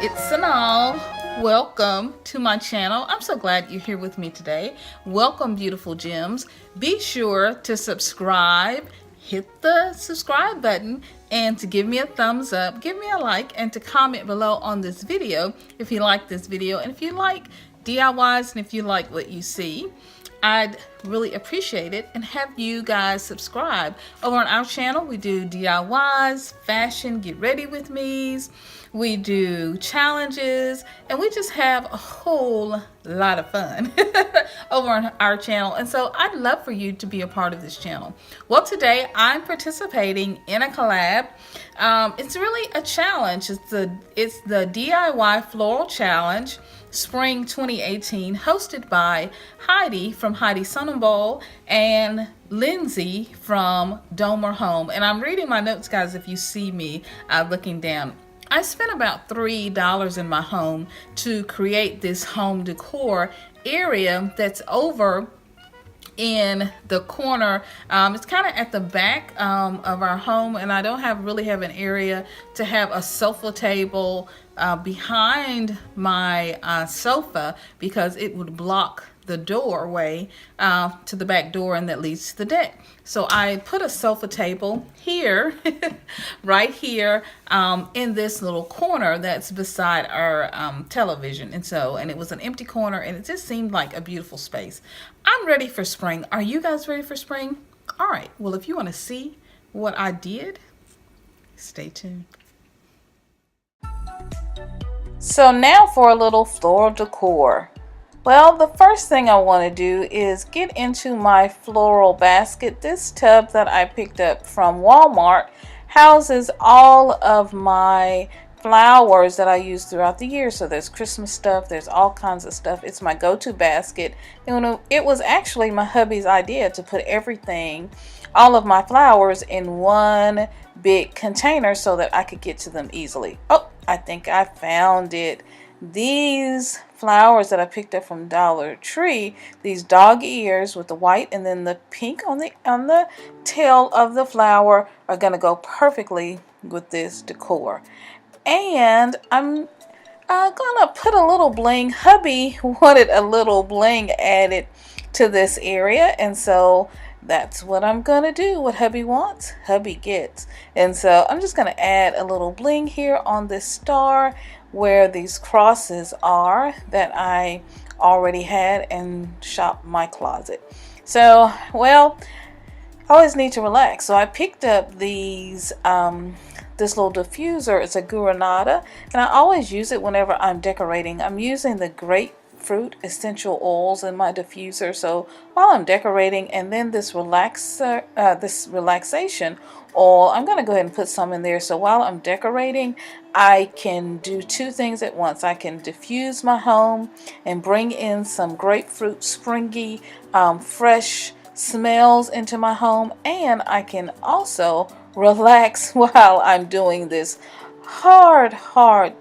It's Sonboul. Welcome to my channel. I'm so glad you're here with me today. Welcome, beautiful gems. Be sure to subscribe, hit the subscribe button, and to give me a thumbs up, give me a like, and to comment below on this video if you like this video, and if you like DIYs and if you like what you see. I'd really appreciate it, and have you guys subscribe. Over on our channel, we do DIYs, fashion, get ready with me's, we do challenges, and we just have a whole lot of fun over on our channel. And so I'd love for you to be a part of this channel. Well, today I'm participating in a collab. It's really a challenge. It's the DIY Floral Challenge Spring 2018, hosted by Heidi from Heidi Sonboul and Lindsey from Domer Home. And I'm reading my notes, guys, if you see me looking down. I spent about $3 in my home to create this home decor area that's over in the corner. It's kind of at the back of our home, and I don't really have an area to have a sofa table behind my sofa, because it would block the doorway to the back door, and that leads to the deck. So I put a sofa table here right here in this little corner that's beside our television, and it was an empty corner, and it just seemed like a beautiful space. I'm ready for spring. Are you guys ready for spring? All right, well, if you want to see what I did, stay tuned. So now for a little floral decor. Well, the first thing I want to do is get into my floral basket. This tub that I picked up from Walmart houses all of my flowers that I use throughout the year. So there's Christmas stuff, there's all kinds of stuff. It's my go-to basket. And it was actually my hubby's idea to put everything, all of my flowers, in one big container so that I could get to them easily. Oh, I think I found it. These flowers that I picked up from Dollar Tree, these dog ears with the white and then the pink on the tail of the flower, are going to go perfectly with this decor. And I'm gonna put a little bling. Hubby wanted a little bling added to this area, and so that's what I'm gonna do. What hubby wants, hubby gets. And so I'm just gonna add a little bling here on this star where these crosses are that I already had and shopped my closet. So, well, I always need to relax. So I picked up these this little diffuser. It's a GuruNanda, and I always use it whenever I'm decorating. I'm using the grapefruit essential oils in my diffuser, so while I'm decorating, and then this relaxation oil, I'm going to go ahead and put some in there, so while I'm decorating I can do two things at once. I can diffuse my home and bring in some grapefruit springy fresh smells into my home, and I can also relax while I'm doing this hard,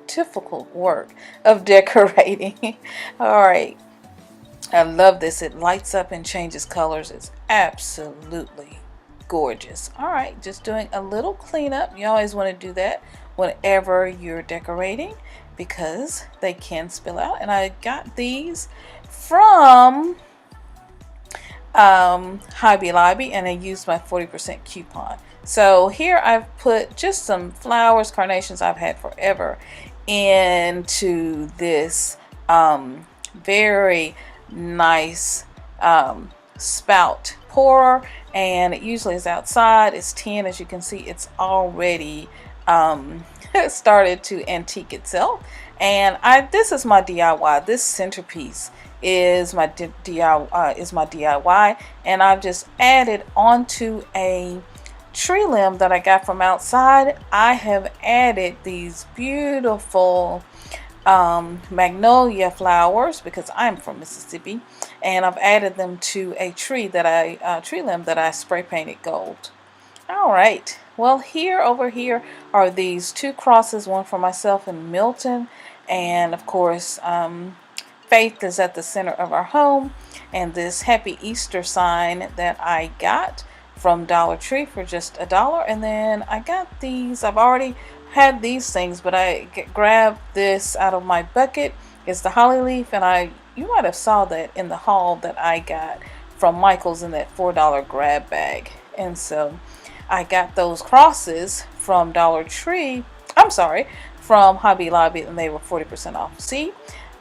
difficult work of decorating. All right, I love this. It lights up and changes colors. It's absolutely gorgeous. All right, just doing a little cleanup. You always want to do that whenever you're decorating, because they can spill out. And I got these from Hobby Lobby, and I used my 40% coupon. So here I've put just some flowers, carnations I've had forever, into this very nice spout pourer, and it usually is outside. It's 10, as you can see. It's already started to antique itself, and this is my DIY. This centerpiece is my DIY, and I've just added onto a tree limb that I got from outside. I have added these beautiful magnolia flowers, because I'm from Mississippi, and I've added them to a tree limb that I spray painted gold. All right, well, over here are these two crosses, one for myself and Milton, and of course Faith is at the center of our home, and this Happy Easter sign that I got from Dollar Tree for just $1. And then I got these. I've already had these things, but I grabbed this out of my bucket. It's the holly leaf, and you might have saw that in the haul that I got from Michael's in that $4 grab bag. And so I got those crosses from Dollar Tree. I'm sorry, from Hobby Lobby, and they were 40% off. See,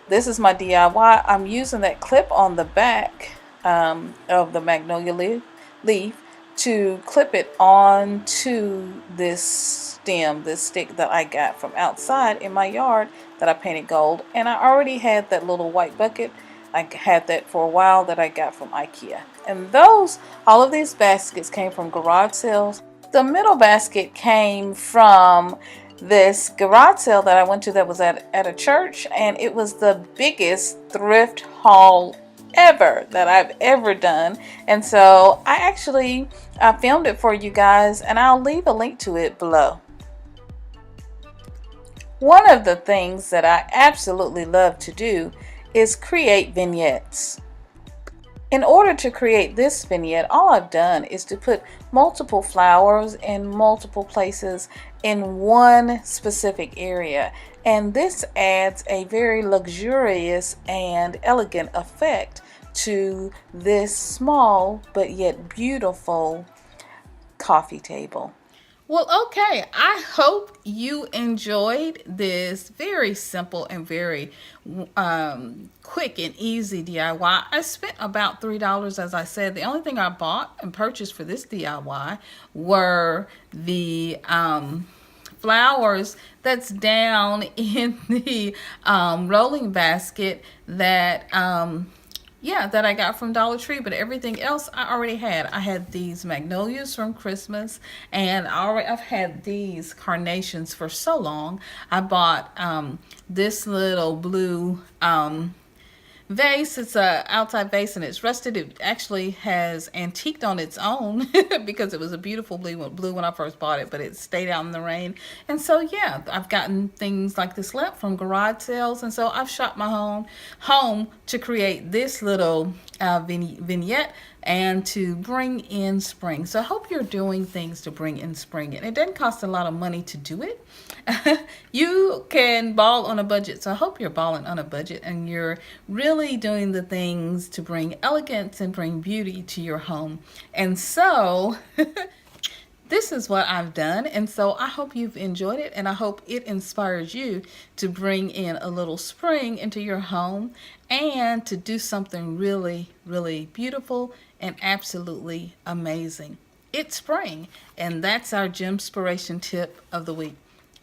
this is my DIY. I'm using that clip on the back of the magnolia leaf to clip it onto this stem, this stick that I got from outside in my yard that I painted gold. And I already had that little white bucket. I had that for a while that I got from IKEA. And all of these baskets came from garage sales. The middle basket came from this garage sale that I went to that was at a church, and it was the biggest thrift haul ever that I've ever done. And so I filmed it for you guys, and I'll leave a link to it below. One of the things that I absolutely love to do is create vignettes. In order to create this vignette, all I've done is to put multiple flowers in multiple places in one specific area. And this adds a very luxurious and elegant effect to this small but yet beautiful coffee table. Well, okay, I hope you enjoyed this very simple and very quick and easy DIY. I spent about $3, as I said. The only thing I bought and purchased for this DIY were the flowers that's down in the rolling basket that that I got from Dollar Tree, but everything else I already had. I had these magnolias from Christmas, and I've had these carnations for so long. I bought this little blue vase. It's a outside vase, and it's rusted. It actually has antiqued on its own because it was a beautiful blue when I first bought it, but it stayed out in the rain. And so yeah, I've gotten things like this lamp from garage sales, and so I've shopped my home to create this little vignette and to bring in spring. So I hope you're doing things to bring in spring, and it doesn't cost a lot of money to do it. You can ball on a budget, so I hope you're balling on a budget and you're really doing the things to bring elegance and bring beauty to your home. And so this is what I've done, and so I hope you've enjoyed it, and I hope it inspires you to bring in a little spring into your home and to do something really, really beautiful and absolutely amazing. It's spring, and that's our Gemspiration tip of the week.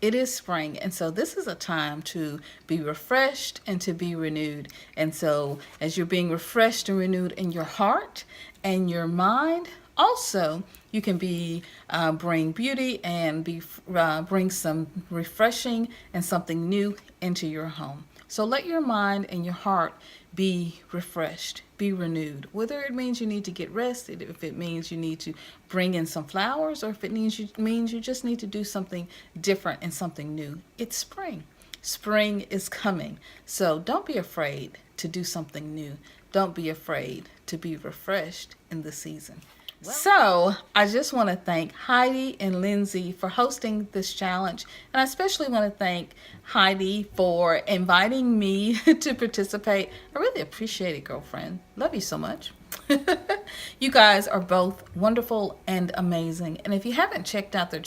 It is spring, and so this is a time to be refreshed and to be renewed. And so as you're being refreshed and renewed in your heart and your mind, also you can bring beauty and bring some refreshing and something new into your home. So let your mind and your heart be refreshed, be renewed. Whether it means you need to get rested, if it means you need to bring in some flowers, or if it means you just need to do something different and something new. It's spring. Spring is coming. So don't be afraid to do something new. Don't be afraid to be refreshed in the season. So I just want to thank Heidi and Lindsey for hosting this challenge, and I especially want to thank Heidi for inviting me to participate. I really appreciate it, girlfriend. Love you so much. You guys are both wonderful and amazing, and if you haven't checked out their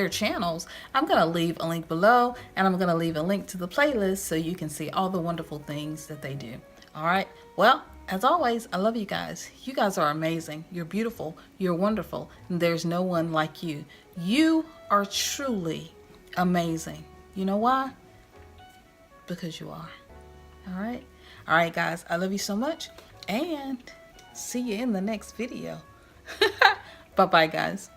channels, I'm going to leave a link below, and I'm going to leave a link to the playlist so you can see all the wonderful things that they do. All right, well, as always, I love you guys. You guys are amazing. You're beautiful. You're wonderful. And there's no one like you. You are truly amazing. You know why? Because you are. All right? All right, guys. I love you so much. And see you in the next video. Bye-bye, guys.